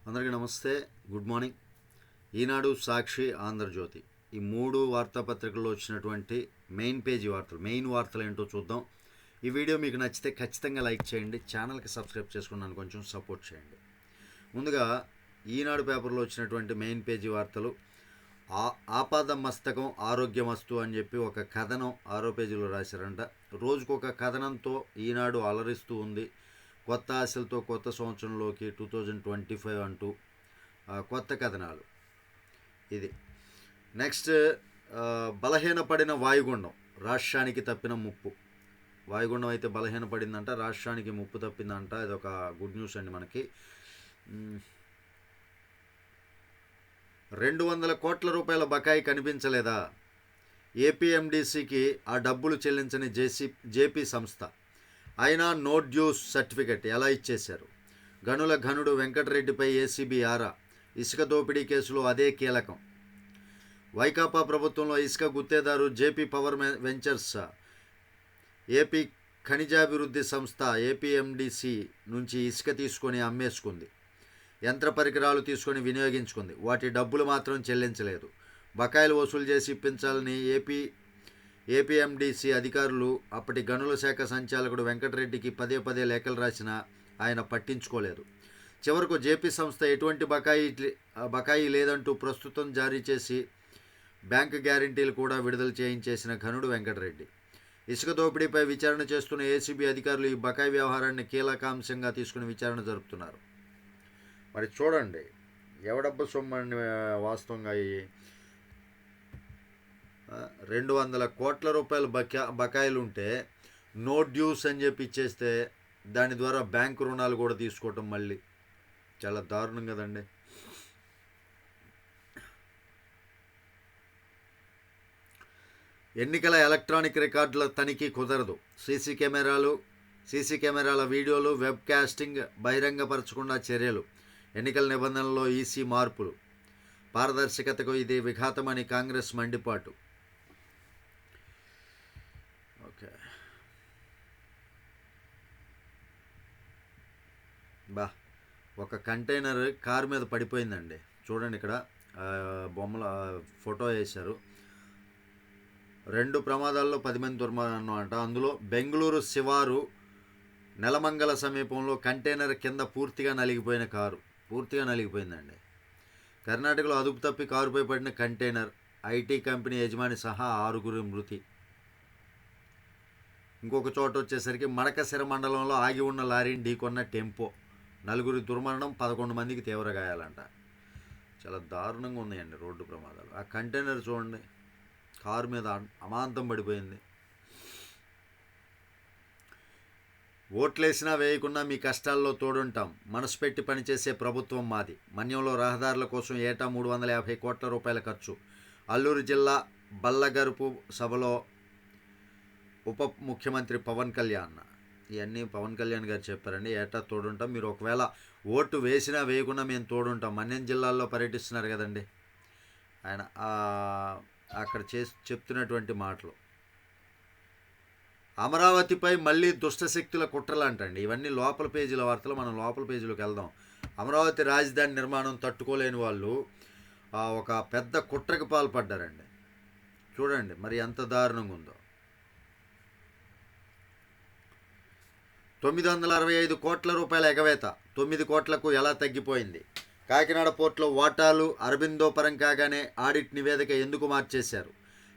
అందరికీ నమస్తే, good morning. ఈనాడు, సాక్షి, ఆంధ్రజ్యోతి ఈ మూడు వార్తాపత్రికల్లో వచ్చినటువంటి మెయిన్ వార్తలు ఏంటో చూద్దాం. ఈ వీడియో మీకు నచ్చితే ఖచ్చితంగా లైక్ చేయండి, ఛానల్కి సబ్స్క్రైబ్ చేసుకున్నాను కొంచెం సపోర్ట్ చేయండి. ముందుగా ఈనాడు పేపర్లో వచ్చినటువంటి మెయిన్ పేజీ వార్తలు. ఆపాద మస్తకం ఆరోగ్యమస్తు అని చెప్పి ఒక కథనం 6వ పేజీలో రాశారంట. రోజుకొక కథనంతో ఈనాడు అలరిస్తూ ఉంది. కొత్త ఆశలతో కొత్త సంవత్సరంలోకి 2025 అంటూ కొత్త కథనాలు. ఇది నెక్స్ట్. బలహీనపడిన వాయుగుండం రాష్ట్రానికి తప్పిన ముప్పు. వాయుగుండం అయితే బలహీనపడిందంట, రాష్ట్రానికి ముప్పు తప్పిందంట. ఇది ఒక గుడ్ న్యూస్ అండి మనకి. 200 కోట్ల రూపాయల బకాయి కనిపించలేదా? ఏపీఎండీసీకి ఆ డబ్బులు చెల్లించని జేపీ సంస్థ అయినా నో డ్యూస్ సర్టిఫికెట్ ఎలా ఇచ్చేశారు? గనుల ఘనుడు వెంకటరెడ్డిపై ఏసీబీ ఆరా. ఇసుక దోపిడీ కేసులో అదే కీలకం. వైకాపా ప్రభుత్వంలో ఇసుక గుత్తేదారు జేపీ పవర్ వెంచర్స్ ఏపీ ఖనిజాభివృద్ధి సంస్థ ఏపీఎండీసీ నుంచి ఇసుక తీసుకొని అమ్మేసుకుంది. యంత్ర పరికరాలు తీసుకొని వినియోగించుకుంది. వాటి డబ్బులు మాత్రం చెల్లించలేదు. బకాయిలు వసూలు చేసి ఇప్పించాలని ఏపీఎండీసీ అధికారులు అప్పటి గనుల శాఖ సంచాలకుడు వెంకటరెడ్డికి పదే లేఖలు రాసినా ఆయన పట్టించుకోలేదు. చివరకు జేపీ సంస్థ ఎటువంటి బకాయి లేదంటూ ప్రస్తుతం జారీ చేసి బ్యాంకు గ్యారంటీలు కూడా విడుదల చేయించేసిన ఘనుడు వెంకటరెడ్డి. ఇసుక దోపిడీపై విచారణ చేస్తున్న ఏసీబీ అధికారులు ఈ బకాయి వ్యవహారాన్ని కీలకాంశంగా తీసుకుని విచారణ జరుపుతున్నారు. మరి చూడండి, ఎవడబ్బ సొమ్మని వాస్తవంగా 200 కోట్ల రూపాయల బకాయిలు ఉంటే నో డ్యూస్ అని చెప్పి ఇచ్చేస్తే దాని ద్వారా బ్యాంకు రుణాలు కూడా తీసుకోవటం మళ్ళీ చాలా దారుణం కదండి. ఎన్నికల ఎలక్ట్రానిక్ రికార్డుల తనిఖీ కుదరదు. సీసీ కెమెరాల వీడియోలు, వెబ్ కాస్టింగ్ బహిరంగపరచకుండా చర్యలు. ఎన్నికల నిబంధనల్లో ఈసీ మార్పులు. పారదర్శకతకు ఇది విఘాతమని కాంగ్రెస్ మండిపాటు. ఓకే, ఒక కంటైనర్ కారు మీద పడిపోయిందండి. చూడండి, ఇక్కడ బొమ్మల ఫోటో వేశారు. 2 ప్రమాదాల్లో 10 మంది దుర్మరణం అంట. అందులో బెంగళూరు శివారు నెలమంగళ సమీపంలో కంటైనర్ కింద పూర్తిగా నలిగిపోయిందండి. కర్ణాటకలో అదుపు తప్పి కారుపై పడిన కంటైనర్. ఐటీ కంపెనీ యజమాని సహా 6 మృతి. ఇంకొక చోట వచ్చేసరికి మడకశిర మండలంలో ఆగి ఉన్న లారీని ఢీకొన్న టెంపో. 4 దుర్మరణం, 11 మందికి తీవ్ర గాయాలంట. చాలా దారుణంగా ఉన్నాయండి రోడ్డు ప్రమాదాలు. ఆ కంటైనర్ చూడండి, కారు మీద అమాంతం పడిపోయింది. ఓట్లేసినా వేయకున్నా మీ కష్టాల్లో తోడుంటాం. మనసు పెట్టి పనిచేసే ప్రభుత్వం మాది. మన్యంలో రహదారుల కోసం ఏటా 350 కోట్ల రూపాయల ఖర్చు. అల్లూరు జిల్లా బల్లగరుపు సభలో ఉప ముఖ్యమంత్రి పవన్ కళ్యాణ్. ఇవన్నీ పవన్ కళ్యాణ్ గారు చెప్పారండి. ఏటా తోడుంటాం, మీరు ఒకవేళ ఓటు వేసినా వేయకుండా మేము తోడుంటాం. మన్యం జిల్లాల్లో పర్యటిస్తున్నారు కదండి ఆయన, అక్కడ చెప్తున్నటువంటి మాటలు. అమరావతిపై మళ్ళీ దుష్టశక్తుల కుట్రలు అంటండి. ఇవన్నీ లోపల పేజీల వార్తలు. మనం లోపల పేజీలోకి వెళ్దాం. అమరావతి రాజధాని నిర్మాణం తట్టుకోలేని వాళ్ళు ఒక పెద్ద కుట్రకు పాల్పడ్డారండి. చూడండి మరి ఎంత దారుణంగా ఉందో. 965 కోట్ల రూపాయల ఎగవేత 9 కోట్లకు ఎలా తగ్గిపోయింది? కాకినాడ పోర్టులో వాటాలు అరబిందో పరం కాగానే ఆడిట్ నివేదిక ఎందుకు మార్చేశారు?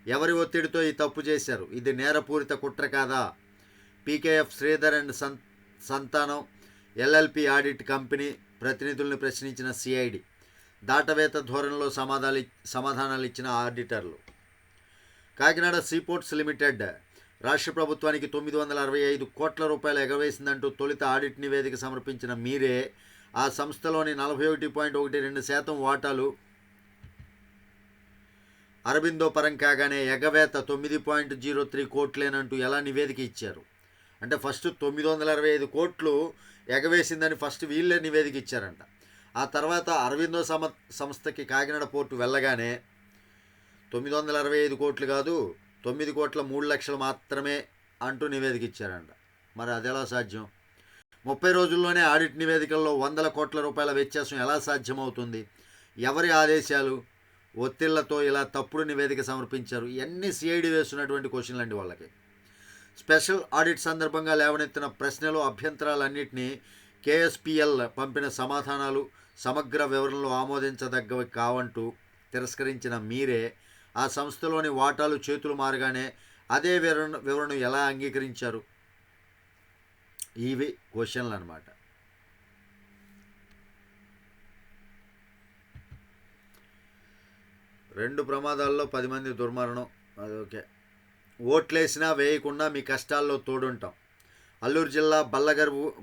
ఎవరి ఒత్తిడితో ఈ తప్పు చేశారు? ఇది నేరపూరిత కుట్ర కాదా? పీకేఎఫ్ శ్రీధర్ అండ్ సంతానం ఎల్ఎల్పి ఆడిట్ కంపెనీ ప్రతినిధులను ప్రశ్నించిన సిఐడి. దాటవేత ధోరణిలో సమాధానాలు ఇచ్చిన ఆడిటర్లు. కాకినాడ సీపోర్ట్స్ లిమిటెడ్ రాష్ట్ర ప్రభుత్వానికి 965 కోట్ల రూపాయలు ఎగవేసిందంటూ తొలుత ఆడిట్ నివేదిక సమర్పించిన మీరే ఆ సంస్థలోని 41.12% వాటాలు అరబిందో పరం కాగానే ఎగవేత 9.03 కోట్లేనంటూ ఎలా నివేదిక ఇచ్చారు? అంటే ఫస్ట్ 965 కోట్లు ఎగవేసిందని ఫస్ట్ వీళ్ళే నివేదిక ఇచ్చారంట. ఆ తర్వాత అరబిందో సంస్థకి కాకినాడ పోర్టు వెళ్ళగానే 965 కోట్లు కాదు, 9 కోట్ల 3 లక్షలు మాత్రమే అంటూ నివేదిక ఇచ్చారంట. మరి అది ఎలా సాధ్యం? 30 రోజుల్లోనే ఆడిట్ నివేదికల్లో వందల కోట్ల రూపాయల వ్యత్యాసం ఎలా సాధ్యమవుతుంది? ఎవరి ఆదేశాలు, ఒత్తిళ్లతో ఇలా తప్పుడు నివేదిక సమర్పించారు? ఇవన్నీ సిఐడి వేస్తున్నటువంటి క్వశ్చన్లు అండి వాళ్ళకి. స్పెషల్ ఆడిట్ సందర్భంగా లేవనెత్తిన ప్రశ్నలు, అభ్యంతరాలన్నింటినీ కేఎస్పిఎల్ పంపిన సమాధానాలు సమగ్ర వివరణలు ఆమోదించదగ్గవి కావంటూ తిరస్కరించిన మీరే ఆ సంస్థలోని వాటాలు చేతులు మారగానే అదే వివరణ ఎలా అంగీకరించారు? ఇవి క్వశ్చన్లు అన్నమాట. రెండు ప్రమాదాల్లో 10 మంది దుర్మరణం. అది ఓకే. ఓట్లేసినా వేయకుండా మీ కష్టాల్లో తోడుంటాం. అల్లూరు జిల్లా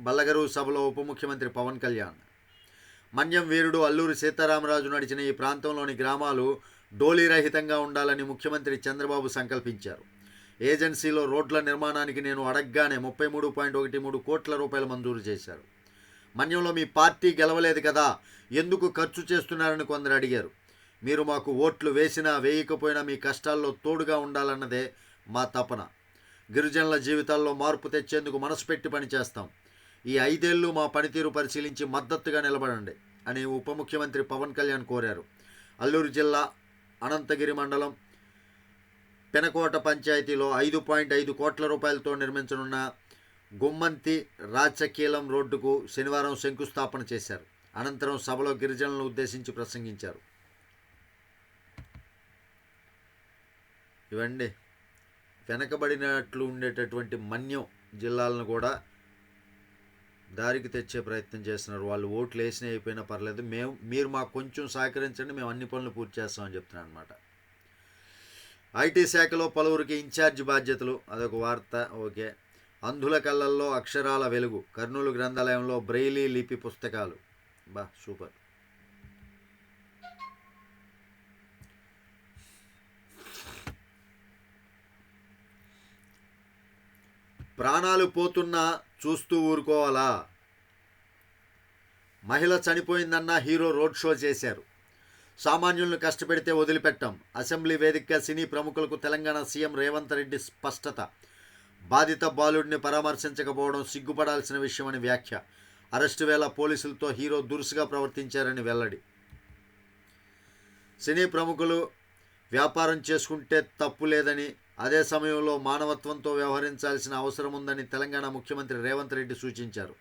బల్లగరువు సభలో ఉప ముఖ్యమంత్రి పవన్ కళ్యాణ్. మన్యం వీరుడు అల్లూరి సీతారామరాజు నడిచిన ఈ ప్రాంతంలోని గ్రామాలు డోలీరహితంగా ఉండాలని ముఖ్యమంత్రి చంద్రబాబు సంకల్పించారు. ఏజెన్సీలో రోడ్ల నిర్మాణానికి నేను అడగగానే 33.13 కోట్ల రూపాయలు మంజూరు చేశారు. మన్యంలో మీ పార్టీ గెలవలేదు కదా, ఎందుకు ఖర్చు చేస్తున్నారని కొందరు అడిగారు. మీరు మాకు ఓట్లు వేసినా వేయకపోయినా మీ కష్టాల్లో తోడుగా ఉండాలన్నదే మా తపన. గిరిజనుల జీవితాల్లో మార్పు తెచ్చేందుకు మనసు పెట్టి పనిచేస్తాం. ఈ 5 ఏళ్ళు మా పనితీరు పరిశీలించి మద్దతుగా నిలబడండి అని ఉప ముఖ్యమంత్రి పవన్ కళ్యాణ్ కోరారు. అల్లూరు జిల్లా అనంతగిరి మండలం పెనకోట పంచాయతీలో 5.5 కోట్ల రూపాయలతో నిర్మించనున్న గుమ్మంతి రాచకీలం రోడ్డుకు శనివారం శంకుస్థాపన చేశారు. అనంతరం సభలో గిరిజనులను ఉద్దేశించి ప్రసంగించారు. ఇవండి వెనకబడినట్లు ఉండేటటువంటి మన్యం జిల్లాలను కూడా దారికి తెచ్చే ప్రయత్నం చేస్తున్నారు. వాళ్ళు ఓట్లు వేసినా అయిపోయినా పర్లేదు, మీరు మాకు కొంచెం సహకరించండి, మేము అన్ని పనులు పూర్తి చేస్తామని చెప్తున్నాను అనమాట. ఐటీ శాఖలో పలువురికి ఇన్ఛార్జ్ బాధ్యతలు, అదొక వార్త. ఓకే. అంధుల కళ్ళల్లో అక్షరాల వెలుగు, కర్నూలు గ్రంథాలయంలో బ్రెయిలీ లిపి పుస్తకాలు. సూపర్. ప్రాణాలు పోతున్నా చూస్తూ ఊరుకోవాలా? మహిళ చనిపోయిందన్న హీరో రోడ్ షో చేశారు. సామాన్యులను కష్టపెడితే వదిలిపెట్టాం. అసెంబ్లీ వేదికగా సినీ ప్రముఖులకు తెలంగాణ సీఎం రేవంత్ రెడ్డి స్పష్టత. బాధిత బాలుడిని పరామర్శించకపోవడం సిగ్గుపడాల్సిన విషయమని వ్యాఖ్య. అరెస్టు వేళ పోలీసులతో హీరో దురుసుగా ప్రవర్తించారని వెల్లడి. సినీ ప్రముఖులు వ్యాపారం చేసుకుంటే తప్పు లేదని, అదే సమయంలో మానవత్వంతో వ్యవహరించాల్సిన అవసరం ఉందని తెలంగాణ ముఖ్యమంత్రి రేవంత్ రెడ్డి సూచించారు.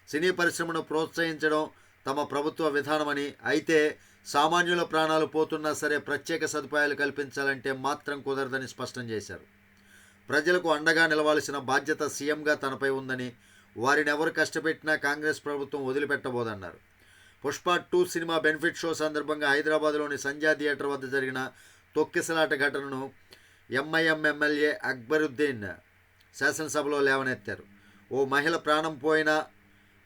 సినీ పరిశ్రమను ప్రోత్సహించడం తమ ప్రభుత్వ విధానమని, అయితే సామాన్యుల ప్రాణాలు పోతున్నా సరే ప్రత్యేక సదుపాయాలు కల్పించాలంటే మాత్రం కుదరదని స్పష్టం చేశారు. ప్రజలకు అండగా నిలవాల్సిన బాధ్యత సీఎంగా తనపై ఉందని, వారిని ఎవరు కష్టపెట్టినా కాంగ్రెస్ ప్రభుత్వం వదిలిపెట్టబోదన్నారు. పుష్ప 2 సినిమా బెనిఫిట్ షో సందర్భంగా హైదరాబాద్లోని సంధ్యా థియేటర్ వద్ద జరిగిన తొక్కిసలాట ఘటనను ఎంఐఎం ఎమ్మెల్యే అక్బరుద్దీన్ శాసనసభలో లేవనెత్తారు. ఓ మహిళ ప్రాణం పోయినా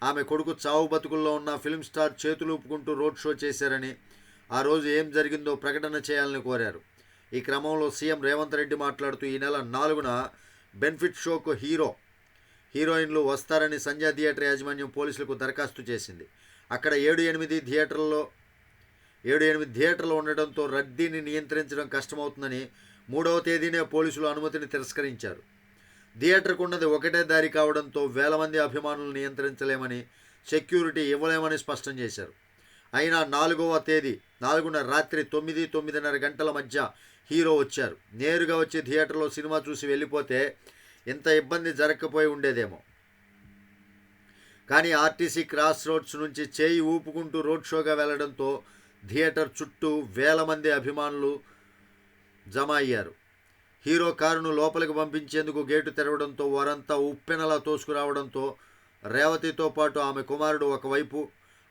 ఆమె కొడుకు చావు బతుకుల్లో ఉన్న ఫిల్మ్ స్టార్ చేతులూపుకుంటూ రోడ్ షో చేశారని, ఆ రోజు ఏం జరిగిందో ప్రకటన చేయాలని కోరారు. ఈ క్రమంలో సీఎం రేవంత్ రెడ్డి మాట్లాడుతూ ఈ నెల 4న బెనిఫిట్ షోకు హీరోయిన్లు వస్తారని సంధ్యా థియేటర్ యాజమాన్యం పోలీసులకు దరఖాస్తు చేసింది. అక్కడ 7-8 థియేటర్లు ఉండడంతో రద్దీని నియంత్రించడం కష్టమవుతుందని 3వ తేదీనే పోలీసులు అనుమతిని తిరస్కరించారు. థియేటర్కు ఉన్నది ఒకటే దారి కావడంతో వేల మంది అభిమానులను నియంత్రించలేమని, సెక్యూరిటీ ఇవ్వలేమని స్పష్టం చేశారు. అయినా 4వ తేదీ 4న రాత్రి 9-9:30 గంటల మధ్య హీరో వచ్చారు. నేరుగా వచ్చి థియేటర్లో సినిమా చూసి వెళ్ళిపోతే ఇంత ఇబ్బంది జరగకపోయి ఉండేదేమో. కానీ ఆర్టీసీ క్రాస్ రోడ్స్ నుంచి చేయి ఊపుకుంటూ రోడ్ షోగా వెళ్లడంతో థియేటర్ చుట్టూ వేల మంది అభిమానులు జమ అయ్యారు. హీరో కారును లోపలికి పంపించేందుకు గేటు తెరవడంతో వారంతా ఉప్పెనలా తోసుకురావడంతో రేవతితో పాటు ఆమె కుమారుడు ఒకవైపు,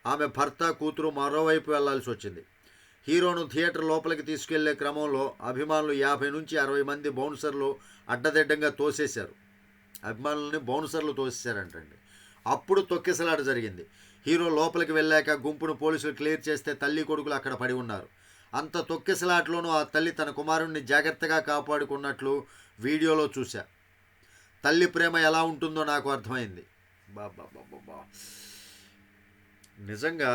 ఆమె భర్త కూతురు మరోవైపు వెళ్లాల్సి వచ్చింది. హీరోను థియేటర్ లోపలికి తీసుకెళ్లే క్రమంలో అభిమానులు 50-60 మంది బౌన్సర్లు అడ్డదిడ్డంగా తోసేశారు. అభిమానులని బౌన్సర్లు తోసేశారంటండి. అప్పుడు తొక్కిసలాట జరిగింది. హీరో లోపలికి వెళ్ళాక గుంపును పోలీసులు క్లియర్ చేస్తే తల్లి కొడుకులు అక్కడ పడి ఉన్నారు. అంత తొక్కిసలాటలోనూ ఆ తల్లి తన కుమారుణ్ణి జాగ్రత్తగా కాపాడుకున్నట్లు వీడియోలో చూశా. తల్లి ప్రేమ ఎలా ఉంటుందో నాకు అర్థమైంది. బాబా నిజంగా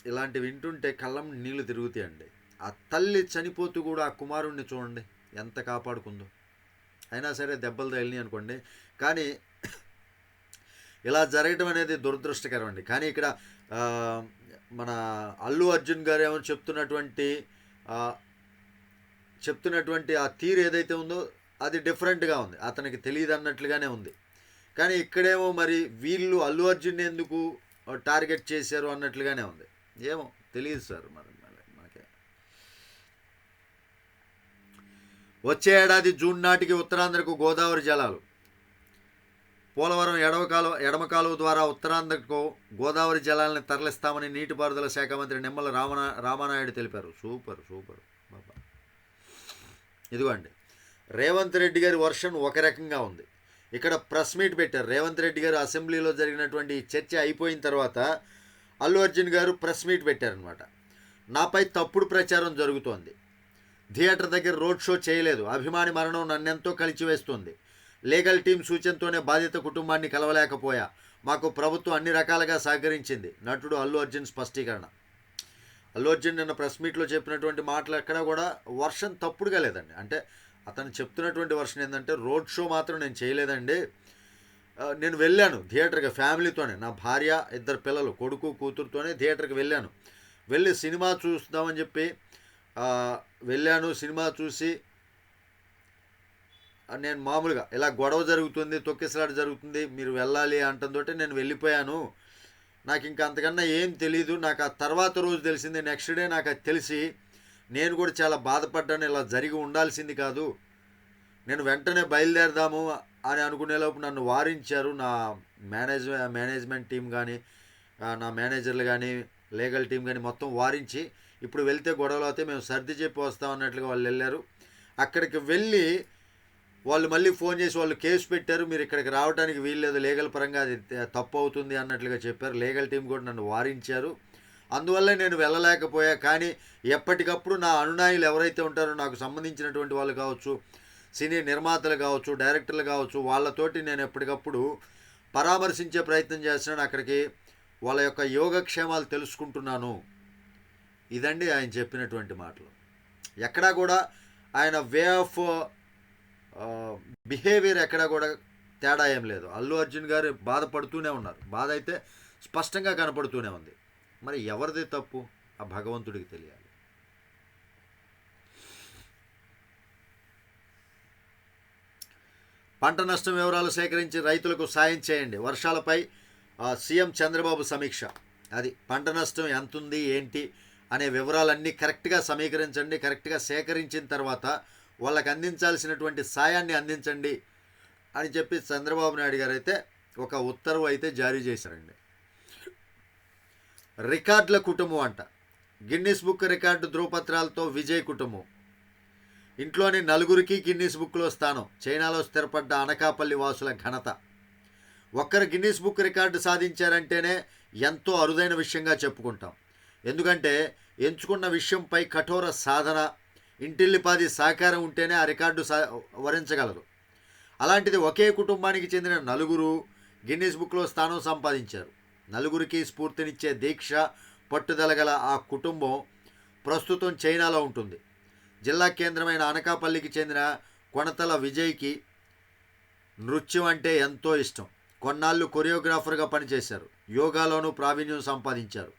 ఇలాంటివి వింటుంటే కళ్ళం నీళ్లు తిరుగుతాయండి. ఆ తల్లి చనిపోతూ కూడా ఆ కుమారుణ్ణి చూడండి ఎంత కాపాడుకుందో. అయినా సరే దెబ్బలు తగిలినాయి అనుకోండి, కానీ ఇలా జరగడం అనేది దురదృష్టకరం అండి. కానీ ఇక్కడ మన అల్లు అర్జున్ గారు ఏమో చెప్తున్నటువంటి ఆ తీరు ఏదైతే ఉందో అది డిఫరెంట్గా ఉంది. అతనికి తెలియదు అన్నట్లుగానే ఉంది. కానీ ఇక్కడేమో మరి వీళ్ళు అల్లు అర్జున్ ఎందుకు టార్గెట్ చేశారు అన్నట్లుగానే ఉంది. ఏమో తెలియదు సార్ మరి మనకి. వచ్చే ఏడాది జూన్ నాటికి ఉత్తరాంధ్రకు గోదావరి జలాలు. పోలవరం ఎడమ కాలువ ద్వారా ఉత్తరాంధ్రకు గోదావరి జలాలను తరలిస్తామని నీటిపారుదల శాఖ మంత్రి నిమ్మల రామానాయుడు తెలిపారు. సూపర్ బాబా. ఇదిగోండి, రేవంత్ రెడ్డి గారి వర్షన్ ఒక రకంగా ఉంది. ఇక్కడ ప్రెస్ మీట్ పెట్టారు. రేవంత్ రెడ్డి గారు అసెంబ్లీలో జరిగినటువంటి చర్చ అయిపోయిన తర్వాత అల్లు అర్జున్ గారు ప్రెస్ మీట్ పెట్టారనమాట. నాపై తప్పుడు ప్రచారం జరుగుతోంది, థియేటర్ దగ్గర రోడ్ షో చేయలేదు, అభిమాని మరణం నన్నెంతో కలిచివేస్తుంది, లీగల్ టీం సూచనతోనే బాధిత కుటుంబాన్ని కలవలేకపోయా, మాకు ప్రభుత్వం అన్ని రకాలుగా సహకరించింది. నటుడు అల్లు అర్జున్ స్పష్టీకరణ. అల్లు అర్జున్ నిన్న ప్రెస్ మీట్లో చెప్పినటువంటి మాటలు ఎక్కడా కూడా వర్షన్ తప్పుడుగా లేదండి. అంటే అతను చెప్తున్నటువంటి వర్షన్ ఏంటంటే, రోడ్ షో మాత్రం నేను చేయలేదండి, నేను వెళ్ళాను థియేటర్కి ఫ్యామిలీతోనే, నా భార్య, 2 పిల్లలు, కొడుకు కూతురుతోనే థియేటర్కి వెళ్ళి సినిమా చూస్తామని చెప్పి వెళ్ళాను. సినిమా చూసి నేను మామూలుగా ఇలా గొడవ జరుగుతుంది, తొక్కిసలాట జరుగుతుంది, మీరు వెళ్ళాలి అంటంతో నేను వెళ్ళిపోయాను. నాకు ఇంకా అంతకన్నా ఏం తెలీదు. నాకు ఆ తర్వాత రోజు తెలిసింది, నెక్స్ట్ డే నాకు అది తెలిసి నేను కూడా చాలా బాధపడ్డాను. ఇలా జరిగి ఉండాల్సింది కాదు, నేను వెంటనే బయలుదేరదాము అని అనుకునేలోపు నన్ను వారించారు. నా మేనేజ్మెంట్ టీం కానీ, నా మేనేజర్లు కానీ, లీగల్ టీం కానీ మొత్తం వారించి, ఇప్పుడు వెళ్తే గొడవలు అయితే మేము సర్ది చెప్పి వస్తాం అన్నట్లుగా వాళ్ళు వెళ్ళారు. అక్కడికి వెళ్ళి వాళ్ళు మళ్ళీ ఫోన్ చేసి వాళ్ళు కేసు పెట్టారు, మీరు ఇక్కడికి రావడానికి వీల్లేదు, లీగల్ పరంగా అది తప్పు అవుతుంది అన్నట్లుగా చెప్పారు. లీగల్ టీం కూడా నన్ను వారించారు, అందువల్ల నేను వెళ్ళలేకపోయా. కానీ ఎప్పటికప్పుడు నా అనునాయులు ఎవరైతే ఉంటారో, నాకు సంబంధించినటువంటి వాళ్ళు కావచ్చు, సినీ నిర్మాతలు కావచ్చు, డైరెక్టర్లు కావచ్చు, వాళ్ళతోటి నేను ఎప్పటికప్పుడు పరామర్శించే ప్రయత్నం చేస్తున్నాను. అక్కడికి వాళ్ళ యొక్క యోగక్షేమాలు తెలుసుకుంటున్నాను. ఇదండి ఆయన చెప్పినటువంటి మాటలు. ఎక్కడా కూడా ఆయన వే ఆఫ్ బిహేవియర్ ఎక్కడా కూడా తేడా ఏం లేదు. అల్లు అర్జున్ గారు బాధపడుతూనే ఉన్నారు, బాధ అయితే స్పష్టంగా కనపడుతూనే ఉంది. మరి ఎవరిది తప్పు ఆ భగవంతుడికి తెలియాలి. పంట నష్టం వివరాలు సేకరించి రైతులకు సాయం చేయండి, వర్షాలపై సీఎం చంద్రబాబు సమీక్ష. అది పంట నష్టం ఎంత ఉంది ఏంటి అనే వివరాలన్నీ కరెక్ట్గా సమీకరించండి, కరెక్ట్గా సేకరించిన తర్వాత వాళ్ళకి అందించాల్సినటువంటి సాయాన్ని అందించండి అని చెప్పి చంద్రబాబు నాయుడు గారు అయితే ఒక ఉత్తర్వు అయితే జారీ చేశారండి. రికార్డుల కుటుంబం అంట. గిన్నిస్ బుక్ రికార్డు ధృవపత్రాలతో విజయ్ కుటుంబం. ఇంట్లోని 4 గిన్నిస్ బుక్లో స్థానం. చైనాలో స్థిరపడ్డ అనకాపల్లి వాసుల ఘనత. ఒక్కరు గిన్నిస్ బుక్ రికార్డు సాధించారంటేనే ఎంతో అరుదైన విషయంగా చెప్పుకుంటాం. ఎందుకంటే ఎంచుకున్న విషయంపై కఠోర సాధన, ఇంటిల్లిపాది సహకారం ఉంటేనే ఆ రికార్డు వరించగలదు. అలాంటిది ఒకే కుటుంబానికి చెందిన 4 గిన్నిస్ బుక్లో స్థానం సంపాదించారు. 4కి స్ఫూర్తినిచ్చే దీక్ష, పట్టుదల గల ఆ కుటుంబం ప్రస్తుతం చైనాలో ఉంటుంది. జిల్లా కేంద్రమైన అనకాపల్లికి చెందిన కొనతల విజయ్కి నృత్యం అంటే ఎంతో ఇష్టం. కొన్నాళ్ళు కొరియోగ్రాఫర్గా పనిచేశారు. యోగాలోనూ ప్రావీణ్యం సంపాదించారు.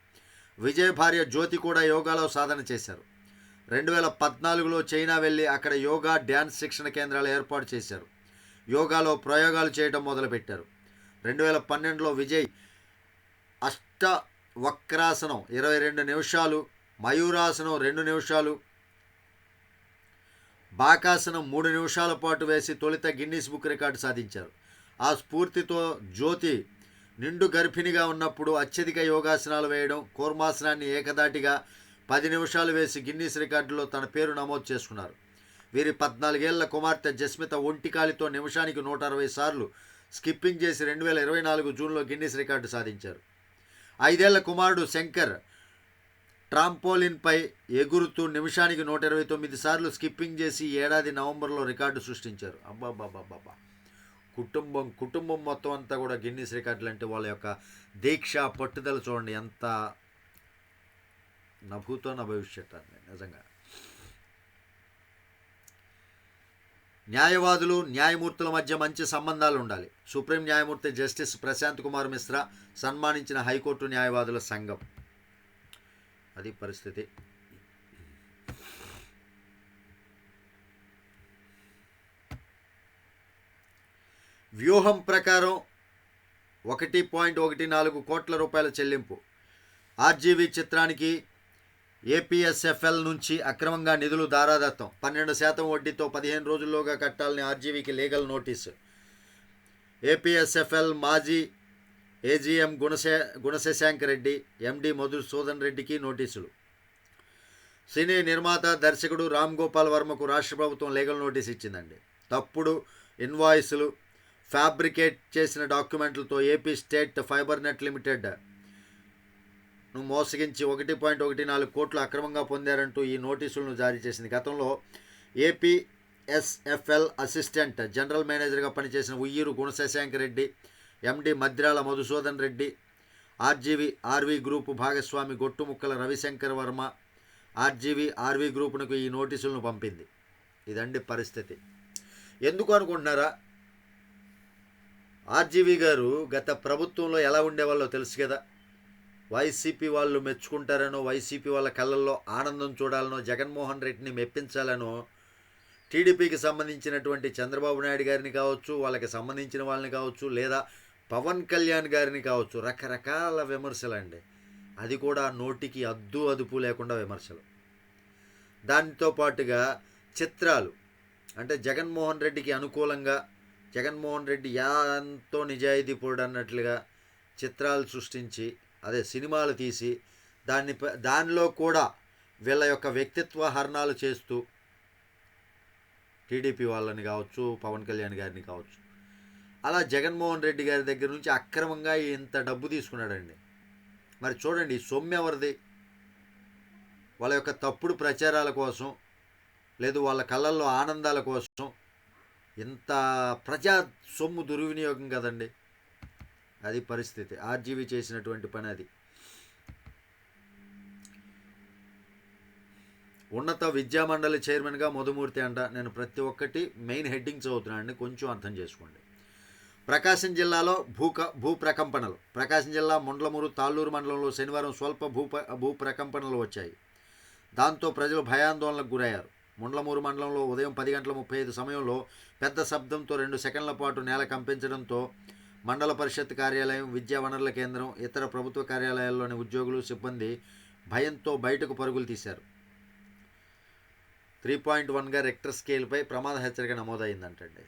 విజయ్ భార్య జ్యోతి కూడా యోగాలో సాధన చేశారు. 2014లో చైనా వెళ్ళి అక్కడ యోగా, డ్యాన్స్ శిక్షణ కేంద్రాలు ఏర్పాటు చేశారు. యోగాలో ప్రయోగాలు చేయడం మొదలుపెట్టారు. 2012లో విజయ్ అష్టవక్రాసనం 22 నిమిషాలు, మయూరాసనం 2 నిమిషాలు, బాకాసనం 3 నిమిషాల పాటు వేసి తొలుత గిన్నిస్ బుక్ రికార్డు సాధించారు. ఆ స్ఫూర్తితో జ్యోతి నిండు గర్భిణిగా ఉన్నప్పుడు అత్యధిక యోగాసనాలు వేయడం, కూర్మాసనాన్ని ఏకదాటిగా 10 నిమిషాలు వేసి గిన్నిస్ రికార్డులో తన పేరు నమోదు చేసుకున్నారు. వీరి 14 ఏళ్ల కుమార్తె జస్మిత ఒంటికాలితో నిమిషానికి 160 సార్లు స్కిప్పింగ్ చేసి 2024 జూన్లో గిన్నిస్ రికార్డు సాధించారు. 5 ఏళ్ల కుమారుడు శంకర్ ట్రాంపోలిన్పై ఎగురుతూ నిమిషానికి 129 సార్లు స్కిప్పింగ్ చేసి ఏడాది నవంబర్లో రికార్డు సృష్టించారు. అబ్బాబ్బాబ్బాబ్బా, కుటుంబం మొత్తం అంతా కూడా గిన్నిస్ రికార్డులు అంటే వాళ్ళ యొక్క దీక్ష, పట్టుదల చూడండి, ఎంత నభూతో నా భవిష్యత్ అండి నిజంగా. న్యాయవాదులు న్యాయమూర్తుల మధ్య మంచి సంబంధాలు ఉండాలి. సుప్రీం న్యాయమూర్తి జస్టిస్ ప్రశాంత్ కుమార్ మిశ్రా సన్మానించిన హైకోర్టు న్యాయవాదుల సంఘం. అది పరిస్థితి. వ్యూహం ప్రకారం 1.14 కోట్ల రూపాయల చెల్లింపు. ఆర్జీవీ చిత్రానికి ఏపీఎస్ఎఫ్ఎల్ నుంచి అక్రమంగా నిధులు దారాదత్తం. 12% వడ్డీతో 15 రోజుల్లోగా కట్టాలని ఆర్జీవీకి లీగల్ నోటీసు. ఏపీఎస్ఎఫ్ఎల్ మాజీ ఏజీఎం గుణశశాంక్ రెడ్డి, ఎండి మధుసూదన్ రెడ్డికి నోటీసులు. సినీ నిర్మాత దర్శకుడు రామ్ గోపాల్ వర్మకు రాష్ట్ర ప్రభుత్వం లీగల్ నోటీస్ ఇచ్చిందండి. తప్పుడు ఇన్వాయిస్లు, ఫ్యాబ్రికేట్ చేసిన డాక్యుమెంట్లతో AP state fibre net limited మోసగించి 1.14 కోట్లు అక్రమంగా పొందారంటూ ఈ నోటీసులను జారీ చేసింది. గతంలో ఏపీఎస్ఎఫ్ఎల్ అసిస్టెంట్ జనరల్ మేనేజర్గా పనిచేసిన ఉయ్యూరు గుణశశాంక్ రెడ్డి, ఎండి మద్రాల మధుసూదన్ రెడ్డి, ఆర్వీ గ్రూపు భాగస్వామి గొట్టుముక్కల రవిశంకర్ వర్మ ఆర్వీ గ్రూపునకు ఈ నోటీసులను పంపింది. ఇదండి పరిస్థితి. ఎందుకు అనుకుంటున్నారా? ఆర్జీవీ గారు గత ప్రభుత్వంలో ఎలా ఉండేవాళ్ళో తెలుసు కదా. వైసీపీ వాళ్ళు మెచ్చుకుంటారనో, వైసీపీ వాళ్ళ కళ్ళల్లో ఆనందం చూడాలనో, జగన్మోహన్ రెడ్డిని మెప్పించాలనో టీడీపీకి సంబంధించినటువంటి చంద్రబాబు నాయుడు గారిని కావచ్చు, వాళ్ళకి సంబంధించిన వాళ్ళని కావచ్చు, లేదా పవన్ కళ్యాణ్ గారిని కావచ్చు, రకరకాల విమర్శలు అండి. అది కూడా నోటికి అద్దు అదుపు లేకుండా విమర్శలు. దానితో పాటుగా చిత్రాలు అంటే జగన్మోహన్ రెడ్డికి అనుకూలంగా, జగన్మోహన్ రెడ్డి ఎంతో నిజాయితీపరుడు అన్నట్లుగా చిత్రాలు సృష్టించి, అదే సినిమాలు తీసి దానిలో కూడా వీళ్ళ యొక్క వ్యక్తిత్వ హరణాలు చేస్తూ టీడీపీ వాళ్ళని కావచ్చు, పవన్ కళ్యాణ్ గారిని కావచ్చు, అలా జగన్మోహన్ రెడ్డి గారి దగ్గర నుంచి అక్రమంగా ఇంత డబ్బు తీసుకున్నాడండి. మరి చూడండి, సొమ్ము ఎవరిది? వాళ్ళ యొక్క తప్పుడు ప్రచారాల కోసం, లేదు వాళ్ళ కళ్ళల్లో ఆనందాల కోసం ఇంత ప్రజా సొమ్ము దుర్వినియోగం కదండి. అది పరిస్థితి. ఆర్జీవీ చేసినటువంటి పని అది. ఉన్నత విద్యామండలి చైర్మన్గా మధుమూర్తి అంట. నేను ప్రతి ఒక్కటి మెయిన్ హెడ్డింగ్స్ చదువుతున్నానండి, కొంచెం అర్థం చేసుకోండి. ప్రకాశం జిల్లాలో భూ ప్రకంపనలు. ప్రకాశం జిల్లా ముండ్లమూరు, తాళ్ళూరు మండలంలో శనివారం స్వల్ప భూ ప్రకంపనలు వచ్చాయి. దాంతో ప్రజలు భయాందోళనకు గురయ్యారు. ముండ్లమూరు మండలంలో ఉదయం 10:35 సమయంలో పెద్ద శబ్దంతో 2 సెకండ్ల పాటు నేల కంపించడంతో మండల పరిషత్ కార్యాలయం, విద్యా వనరుల కేంద్రం, ఇతర ప్రభుత్వ కార్యాలయాల్లోని ఉద్యోగులు, సిబ్బంది భయంతో బయటకు పరుగులు తీశారు. 3.1గా రెక్టర్ స్కేల్పై ప్రమాద హెచ్చరిక నమోదైందంటండి.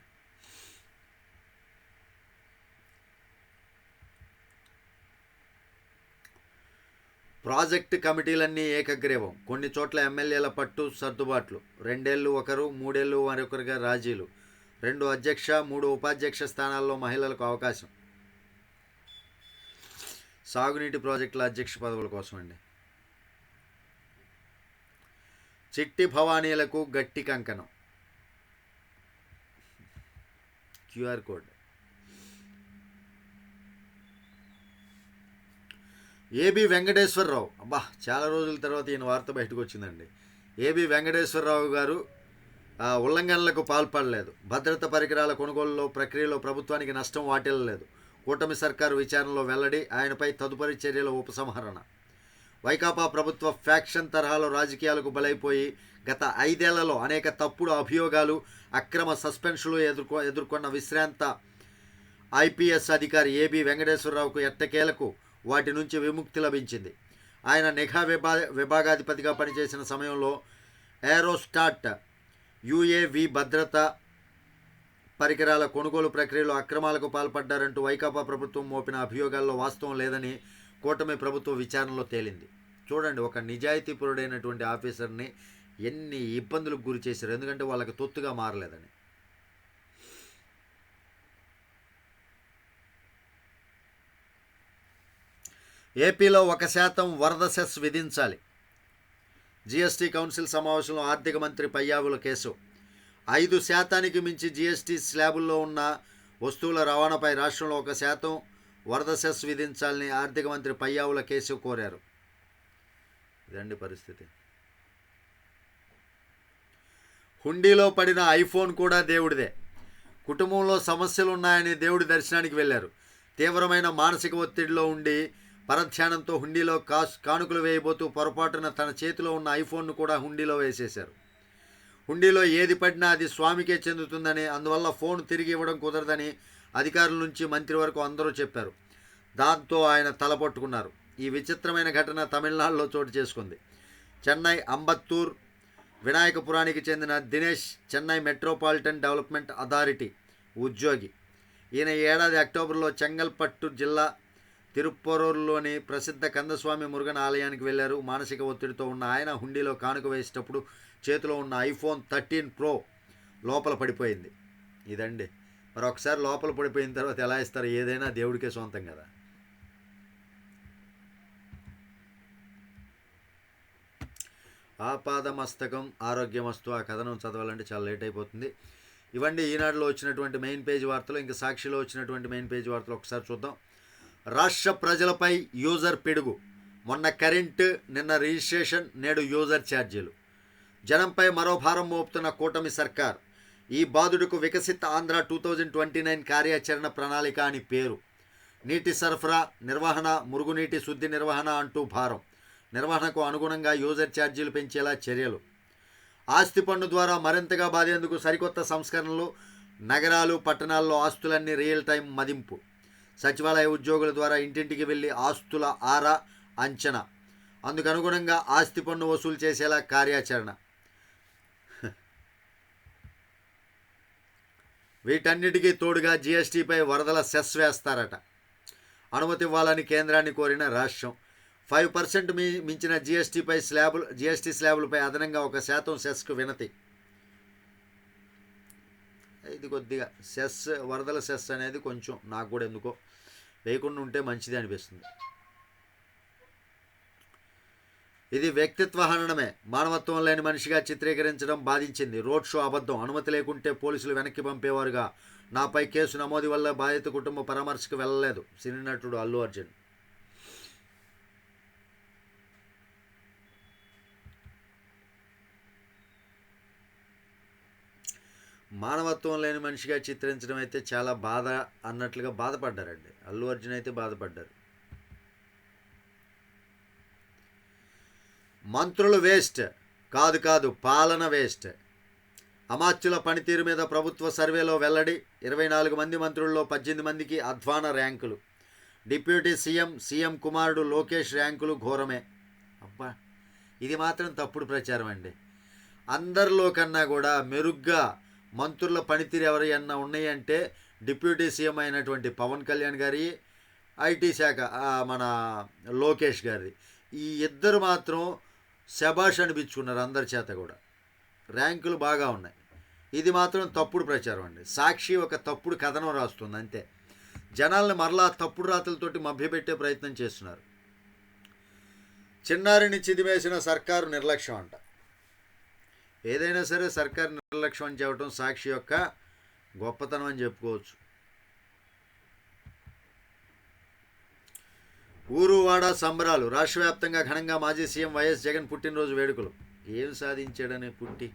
ప్రాజెక్టు కమిటీలన్నీ ఏకగ్రీవం. కొన్ని చోట్ల ఎమ్మెల్యేల పట్టు సర్దుబాట్లు. 2 ఏళ్ళు ఒకరు, 3 ఏళ్ళు మరొకరుగా రాజీలు. 2 అధ్యక్ష, 3 ఉపాధ్యక్ష స్థానాల్లో మహిళలకు అవకాశం. సాగునీటి ప్రాజెక్టుల అధ్యక్ష పదవుల కోసం అండి. చిట్టి భవానీలకు గట్టి కంకణం. QR code. ఏబి వెంకటేశ్వరరావు, అబ్బా చాలా రోజుల తర్వాత ఈయన వార్త బయటకు వచ్చిందండి. ఏబి వెంకటేశ్వరరావు గారు ఉల్లంఘనలకు పాల్పడలేదు. భద్రతా పరికరాల కొనుగోలులో ప్రక్రియలో ప్రభుత్వానికి నష్టం వాటిల్లలేదు. కూటమి సర్కారు విచారణలో వెల్లడి. ఆయనపై తదుపరి చర్యల ఉపసంహరణ. వైకాపా ప్రభుత్వ ఫ్యాక్షన్ తరహాలో రాజకీయాలకు బలైపోయి గత 5 ఏళ్లలో అనేక తప్పుడు అభియోగాలు, అక్రమ సస్పెన్షన్లు ఎదుర్కొన్న విశ్రాంత ఐపీఎస్ అధికారి ఏబి వెంకటేశ్వరరావుకు ఎట్టకేలకు వాటి నుంచి విముక్తి లభించింది. ఆయన నిఘా విభాగాధిపతిగా పనిచేసిన సమయంలో ఏరోస్టాట్ యుఏవి భద్రతా పరికరాల కొనుగోలు ప్రక్రియలో అక్రమాలకు పాల్పడ్డారంటూ వైకాపా ప్రభుత్వం మోపిన అభియోగాల్లో వాస్తవం లేదని కూటమి ప్రభుత్వ విచారణలో తేలింది. చూడండి, ఒక నిజాయితీపరుడైనటువంటి ఆఫీసర్ని ఎన్ని ఇబ్బందులకు గురి చేశారు, ఎందుకంటే వాళ్ళకి తొత్తుగా మారలేదని. ఏపీలో 1% వరద సెస్ విధించాలి. జీఎస్టీ కౌన్సిల్ సమావేశంలో ఆర్థిక మంత్రి పయ్యావుల కేశవ్ 5% మించి జీఎస్టీ స్లాబుల్లో ఉన్న వస్తువుల రవాణాపై రాష్ట్రంలో 1% వరద సెస్ విధించాలని ఆర్థిక మంత్రి పయ్యావుల కేశవ్ కోరారు. ఇదండి పరిస్థితి. హుండీలో పడిన ఐఫోన్ కూడా దేవుడిదే. కుటుంబంలో సమస్యలు ఉన్నాయని దేవుడి దర్శనానికి వెళ్ళారు. తీవ్రమైన మానసిక ఒత్తిడిలో ఉండి పరధ్యానంతో హుండీలో కానుకలు వేయబోతూ పొరపాటున తన చేతిలో ఉన్న ఐఫోన్ను కూడా హుండీలో వేసేశారు. హుండీలో ఏది పడినా అది స్వామికే చెందుతుందని, అందువల్ల ఫోన్ తిరిగి ఇవ్వడం కుదరదని అధికారుల నుంచి మంత్రి వరకు అందరూ చెప్పారు. దాంతో ఆయన తలపట్టుకున్నారు. ఈ విచిత్రమైన ఘటన తమిళనాడులో చోటు చేసుకుంది. చెన్నై అంబత్తూర్ వినాయకపురానికి చెందిన Dinesh Chennai metropolitan development authority ఉద్యోగి. ఈయన ఏడాది అక్టోబర్లో చెంగల్పట్టు జిల్లా తిరుప్పరూరులోని ప్రసిద్ధ కందస్వామి మురుగన్ ఆలయానికి వెళ్లారు. మానసిక ఒత్తిడితో ఉన్న ఆయన హుండీలో కానుక వేసేటప్పుడు చేతిలో ఉన్న ఐఫోన్ 13 Pro లోపల పడిపోయింది. ఇదండి. మరి ఒకసారి లోపల పడిపోయిన తర్వాత ఎలా ఇస్తారు? ఏదైనా దేవుడికే సొంతం కదా. ఆపాదమస్తకం ఆరోగ్యమస్తు. ఆ కథనం చదవాలంటే చాలా లేట్ అయిపోతుంది. ఇవన్నీ ఈనాడులో వచ్చినటువంటి మెయిన్ పేజ్ వార్తలు. ఇంకా సాక్షిలో వచ్చినటువంటి మెయిన్ పేజ్ వార్తలు ఒకసారి చూద్దాం. రాష్ట్ర ప్రజలపై యూజర్ పిడుగు. మొన్న కరెంటు, నిన్న రిజిస్ట్రేషన్, నేడు యూజర్ ఛార్జీలు. జనంపై మరో భారం మోపుతున్న కూటమి సర్కార్. ఈ బాధుడుకు వికసిత్ ఆంధ్ర 2029 కార్యాచరణ ప్రణాళిక అని పేరు. నీటి సరఫరా నిర్వహణ, మురుగునీటి శుద్ధి నిర్వహణ అంటూ భారం. నిర్వహణకు అనుగుణంగా యూజర్ ఛార్జీలు పెంచేలా చర్యలు. ఆస్తి పన్ను ద్వారా మరింతగా బాధేందుకు సరికొత్త సంస్కరణలు. నగరాలు పట్టణాల్లో ఆస్తులన్నీ రియల్ టైం మదింపు. సచివాలయ ఉద్యోగుల ద్వారా ఇంటింటికి వెళ్ళి ఆస్తుల ఆరా అంచనా. అందుకు అనుగుణంగా ఆస్తి పన్ను వసూలు చేసేలా కార్యాచరణ. వీటన్నిటికీ తోడుగా జీఎస్టీపై వరదల సెస్ వేస్తారట. అనుమతి ఇవ్వాలని కేంద్రాన్ని కోరిన రాష్ట్రం. 5% మించిన జీఎస్టీ స్లాబులపై అదనంగా 1% సెస్కు వినతి. ఇది కొద్దిగా వరదల సెస్ అనేది కొంచెం నాకు కూడా ఎందుకో లేకుండా ఉంటే మంచిది అనిపిస్తుంది. ఇది వ్యక్తిత్వ హననమే. మానవత్వం లేని మనిషిగా చిత్రీకరించడం బాధించింది. రోడ్ షో అబద్ధం. అనుమతి లేకుంటే పోలీసులు వెనక్కి పంపేవారుగా. నాపై కేసు నమోదు వల్ల బాధిత కుటుంబ పరామర్శకు వెళ్ళలేదు. సినీ నటుడు అల్లు అర్జున్. మానవత్వం లేని మనిషిగా చిత్రించడం అయితే చాలా బాధ అన్నట్లుగా బాధపడ్డారండి. అల్లు అర్జున్ అయితే బాధపడ్డారు. మంత్రులు వేస్ట్ కాదు పాలన వేస్ట్. అమాత్యుల పనితీరు మీద ప్రభుత్వ సర్వేలో వెల్లడి. 24 మంది మంత్రుల్లో 18 మందికి అధ్వాన ర్యాంకులు. డిప్యూటీ సీఎం కుమారుడు లోకేష్ ర్యాంకులు ఘోరమే. అబ్బా, ఇది మాత్రం తప్పుడు ప్రచారం అండి. అందరిలో కన్నా కూడా మెరుగ్గా మంత్రుల పనితీరు ఎవరైనా ఉన్నాయంటే డిప్యూటీ సీఎం అయినటువంటి పవన్ కళ్యాణ్ గారి, ఐటీ శాఖ మన లోకేష్ గారి. ఈ ఇద్దరు మాత్రం శబాష్ అనిపించుకున్నారు అందరి చేత కూడా. ర్యాంకులు బాగా ఉన్నాయి. ఇది మాత్రం తప్పుడు ప్రచారం అండి. సాక్షి ఒక తప్పుడు కథనం రాస్తుంది అంతే. జనాల్ని మరలా తప్పుడు రాతలతోటి మభ్యపెట్టే ప్రయత్నం చేస్తున్నారు. చిన్నారిని చిదిమేసిన సర్కారు నిర్లక్ష్యం అంట. ఏదైనా సరే సర్కారు నిర్లక్ష్యం అని చెప్పడం సాక్షి యొక్క గొప్పతనం అని చెప్పుకోవచ్చు. ఊరు వాడ సంబరాలు. రాష్ట్ర వ్యాప్తంగా ఘనంగా మాజీ సీఎం వైఎస్ జగన్ పుట్టినరోజు వేడుకలు. ఏం సాధించాడని పుట్టి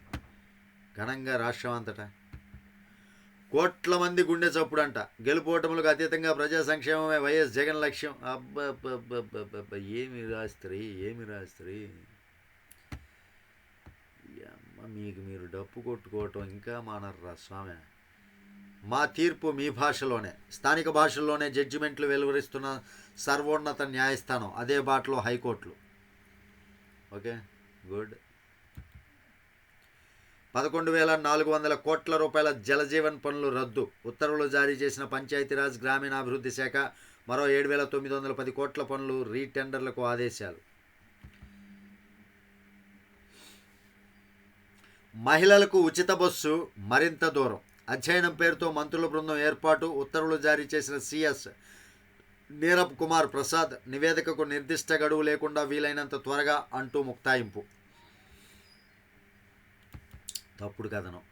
ఘనంగా రాష్ట్రం అంతటా కోట్ల మంది గుండె చప్పుడంట. గెలుపోటములకు అతీతంగా ప్రజా సంక్షేమమే వైఎస్ జగన్ లక్ష్యం. అబ్బబ్బబ్బబ్బబ్బ, ఏమి రాస్త్రీ. అమ్మ, మీకు మీరు డప్పు కొట్టుకోవటం ఇంకా మానర్రా స్వామి. మా తీర్పు మీ భాషలోనే, స్థానిక భాషల్లోనే జడ్జిమెంట్లు వెలువరిస్తున్న సర్వోన్నత న్యాయస్థానం. అదే బాటలో హైకోర్టులు. Okay, good. 11,400 కోట్ల రూపాయల జలజీవన్ పనులు రద్దు. ఉత్తర్వులు జారీ చేసిన పంచాయతీరాజ్ గ్రామీణాభివృద్ధి శాఖ. మరో 7,910 కోట్ల పనులు రీటెండర్లకు ఆదేశాలు. మహిళలకు ఉచిత బస్సు మరింత దూరం. అధ్యయనం పేరుతో మంత్రుల బృందం ఏర్పాటు. ఉత్తర్వులు జారీ చేసిన సిఎస్ నీరబ్ కుమార్ ప్రసాద్. నివేదికకు నిర్దిష్ట గడువు లేకుండా వీలైనంత త్వరగా అంటూ ముక్తాయింపు. తప్పుడు కథనం.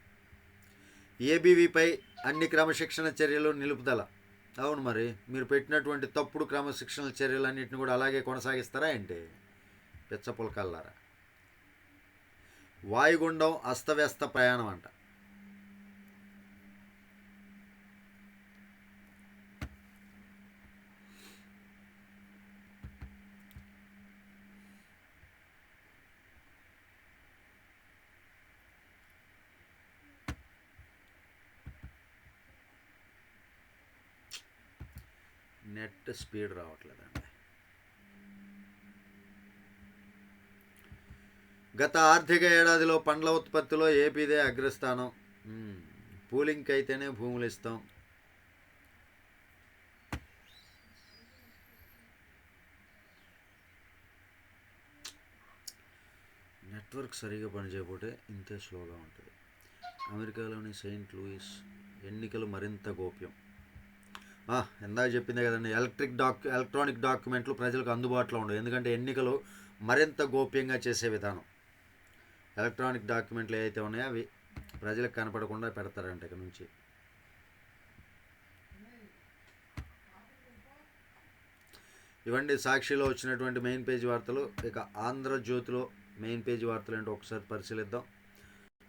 ఏబీవీపై అన్ని క్రమశిక్షణ చర్యలు నిలుపుదల. అవును, మరి మీరు పెట్టినటువంటి తప్పుడు క్రమశిక్షణ చర్యలన్నింటిని కూడా అలాగే కొనసాగిస్తారా ఏంటి? పిచ్చపులకల్లారా. వాయుగుండం అస్తవ్యస్త ప్రయాణం అంట. నెట్ స్పీడ్ రావట్లేదండి. గత ఆర్థిక ఏడాదిలో పండ్ల ఉత్పత్తిలో ఏపీదే అగ్రస్థానం. పూలింగ్కి అయితేనే భూములు ఇస్తాం. నెట్వర్క్ సరిగా పనిచేయకపోతే ఇంతే స్లోగా ఉంటుంది. అమెరికాలోని సెయింట్ లూయిస్ ఎన్నికలు మరింత గోప్యం. ఇందాక చెప్పిందే కదండి, ఎలక్ట్రానిక్ డాక్యుమెంట్లు ప్రజలకు అందుబాటులో ఉండవు. ఎందుకంటే ఎన్నికలు మరింత గోప్యంగా చేసే విధానం. ఎలక్ట్రానిక్ డాక్యుమెంట్లు ఏవైతే ఉన్నాయో అవి ప్రజలకు కనపడకుండా పెడతారంట ఇక నుంచి. ఇవండి సాక్షిలో వచ్చినటువంటి మెయిన్ పేజీ వార్తలు. ఇక ఆంధ్రజ్యోతిలో మెయిన్ పేజీ వార్తలు ఏంటో ఒకసారి పరిశీలిద్దాం.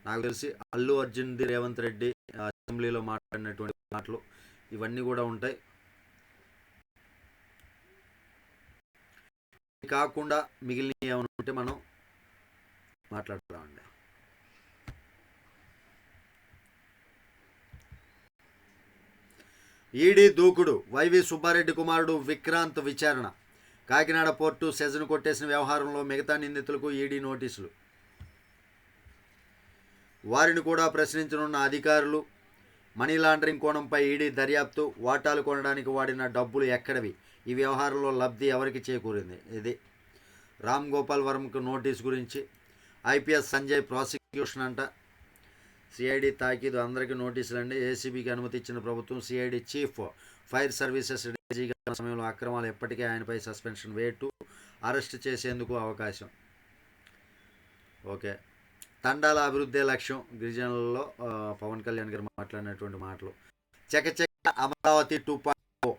నాకు తెలిసి అల్లు అర్జున్ది రేవంత్ రెడ్డి అసెంబ్లీలో మాట్లాడినటువంటి మాటలు ఇవన్నీ కూడా ఉంటాయి. కాకుండా మిగిలిన ఏమైనా ఉంటే మనం మాట్లాడతామండి. ఈడీ దూకుడు, వైవి సుబ్బారెడ్డి కుమారుడు విక్రాంత్ విచారణ. కాకినాడ పోర్టు సెజను కొట్టేసిన వ్యవహారంలో మిగతా నిందితులకు ఈడీ నోటీసులు. వారిని కూడా ప్రశ్నించనున్న అధికారులు. మనీ లాండరింగ్ కోణంపై ఈడీ దర్యాప్తు. వాటాలు కొనడానికి వాడిన డబ్బులు ఎక్కడవి? ఈ వ్యవహారంలో లబ్ధి ఎవరికి చేకూరింది? ఇది రామ్ గోపాల్ వర్మకు నోటీస్ గురించి. ఐపీఎస్ సంజయ్ ప్రాసిక్యూషన్ అంట. సిఐడి తాకీదు, అందరికీ నోటీసులు అండి. ఏసీబీకి అనుమతి ఇచ్చిన ప్రభుత్వం. సిఐడి చీఫ్ ఫైర్ సర్వీసెస్ డీజీగా సమయంలో అక్రమాలు. ఎప్పటికే ఆయనపై సస్పెన్షన్. వేటు అరెస్ట్ చేసేందుకు అవకాశం. ఓకే, తండాల అభివృద్ధి లక్ష్యం. గిరిజనులలో పవన్ కళ్యాణ్ గారు మాట్లాడినటువంటి మాటలు. చకచక అమరావతి 2.0.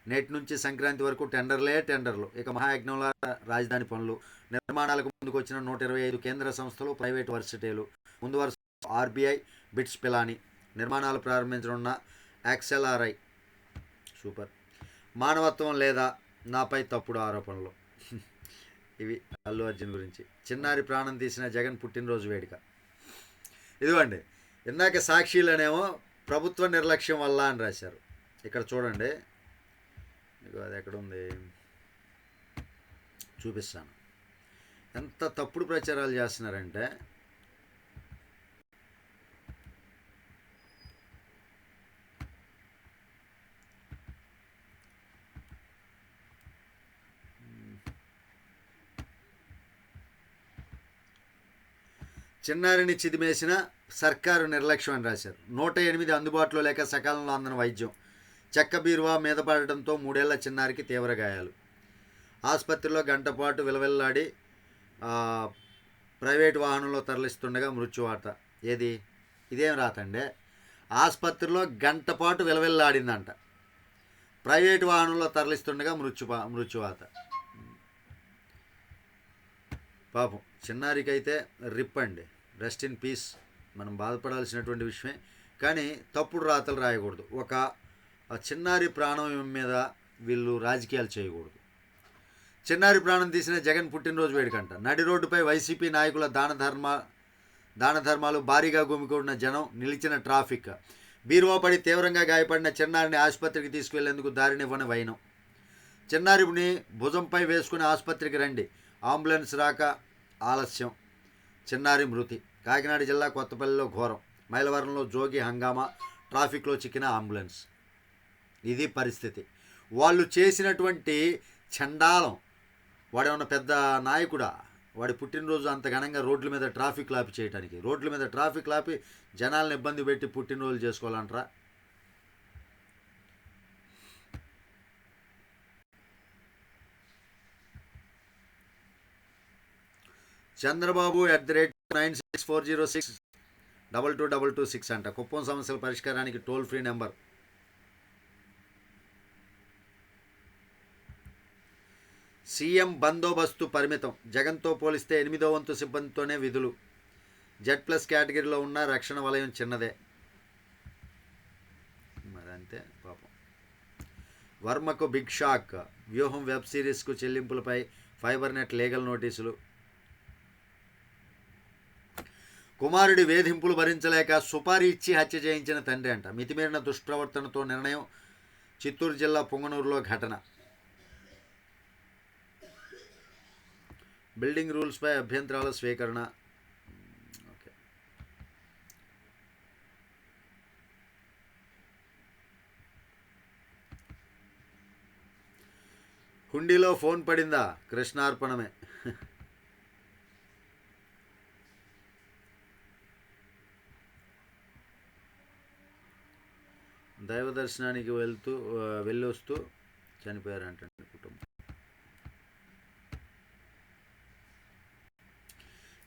నేటి నుంచి సంక్రాంతి వరకు టెండర్లు. ఇక మహాయజ్ఞంలో రాజధాని పనులు. నిర్మాణాలకు ముందుకు వచ్చిన 125 కేంద్ర సంస్థలు, ప్రైవేటు వర్సిటీలు. ముందు వరుస ఆర్బీఐ, బిట్స్ పిలాని. నిర్మాణాలు ప్రారంభించనున్న యాక్సెల్ఆర్ఐ. సూపర్. మానవత్వం లేదా, నాపై తప్పుడు ఆరోపణలు. ఇవి అల్లు అర్జున్ గురించి. చిన్నారి ప్రాణం తీసిన జగన్ పుట్టినరోజు వేడుక. ఇదిగోండి, ఇందాక సాక్షిలోనేమో ప్రభుత్వ నిర్లక్ష్యం వల్ల అని రాశారు. ఇక్కడ చూడండి, ఇదిగో అది ఎక్కడుంది చూపిస్తాను. ఎంత తప్పుడు ప్రచారాలు చేస్తున్నారంటే, చిన్నారిని చిదిమేసిన సర్కారు నిర్లక్ష్యం అని రాశారు. 108 అందుబాటులో లేక సకాలంలో అందని వైద్యం. చెక్క బీరువా మీద పడడంతో 3 ఏళ్ల చిన్నారికి తీవ్ర గాయాలు. ఆసుపత్రిలో గంట పాటు విలవిల్లాడి ప్రైవేటు వాహనంలో తరలిస్తుండగా మృత్యువాత. ఏది ఇదేం రాతండే? ఆసుపత్రిలో గంట పాటు విలవిల్లాడిందంట. ప్రైవేటు వాహనంలో తరలిస్తుండగా మృత్యువాత. పాపం చిన్నారికైతే రిప్ అండి. Rest in peace. మనం బాధపడాల్సినటువంటి విషయమే, కానీ తప్పుడు రాతలు రాయకూడదు. ఒక చిన్నారి ప్రాణం మీద వీళ్ళు రాజకీయాలు చేయకూడదు. చిన్నారి ప్రాణం తీసిన జగన్ పుట్టినరోజు వేడుకంట. నడి రోడ్డుపై వైసీపీ నాయకుల దాన ధర్మాలు. భారీగా గుమికూడిన జనం, నిలిచిన ట్రాఫిక్. బీరువా పడి తీవ్రంగా గాయపడిన చిన్నారిని ఆసుపత్రికి తీసుకువెళ్లేందుకు దారినివ్వని వైనం. చిన్నారిని భుజంపై వేసుకుని ఆసుపత్రికి రండి. అంబులెన్స్ రాక ఆలస్యం. చిన్నారి మృతి. కాకినాడ జిల్లా కొత్తపల్లిలో ఘోరం. మైలవరంలో జోగి హంగామా. ట్రాఫిక్లో చిక్కిన అంబులెన్స్. ఇది పరిస్థితి. వాళ్ళు చేసినటువంటి చండాలం. వాడేమన్నా పెద్ద నాయకుడా? వాడి పుట్టినరోజు అంత ఘనంగా రోడ్ల మీద ట్రాఫిక్ లాపి చేయడానికి. రోడ్ల మీద ట్రాఫిక్ లాపి జనాలను ఇబ్బంది పెట్టి పుట్టినరోజు చేసుకోవాలంటారా? చంద్రబాబు @9640622226 అంట. కుప్పం సమస్యల పరిష్కారానికి టోల్ ఫ్రీ నెంబర్. సీఎం బందోబస్తు పరిమితం. జగన్తో పోలిస్తే 8వ వంతు సిబ్బందితోనే విధులు. Z+ కేటగిరీలో ఉన్న రక్షణ వలయం చిన్నదే. మరి అంతే పాపం. వర్మకు బిగ్ షాక్. వ్యూహం వెబ్ సిరీస్కు చెల్లింపులపై ఫైబర్ నెట్ లీగల్ నోటీసులు. కుమారుడి వేధింపులు భరించలేక సుపారీ ఇచ్చి హత్య చేయించిన తండ్రి అంట. మితిమీరిన దుష్ప్రవర్తనతో నిర్ణయం. చిత్తూరు జిల్లా పొంగనూరులో ఘటన. బిల్డింగ్ రూల్స్పై అభ్యంతరాల స్వీకరణ. ఓకే. హుండీలో ఫోన్ పడిందా? కృష్ణార్పణమే. దైవ దర్శనానికి వెళ్ళొస్తూ చనిపోయారంటండి కుటుంబం.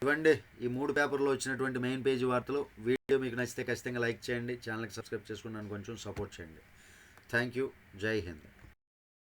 ఇవ్వండి ఈ 3 పేపర్లో వచ్చినటువంటి మెయిన్ పేజీ వార్తలు. వీడియో మీకు నచ్చితే ఖచ్చితంగా లైక్ చేయండి. ఛానల్కి సబ్స్క్రైబ్ చేసుకున్నాను, కొంచెం సపోర్ట్ చేయండి. Thank you. జై హింద్.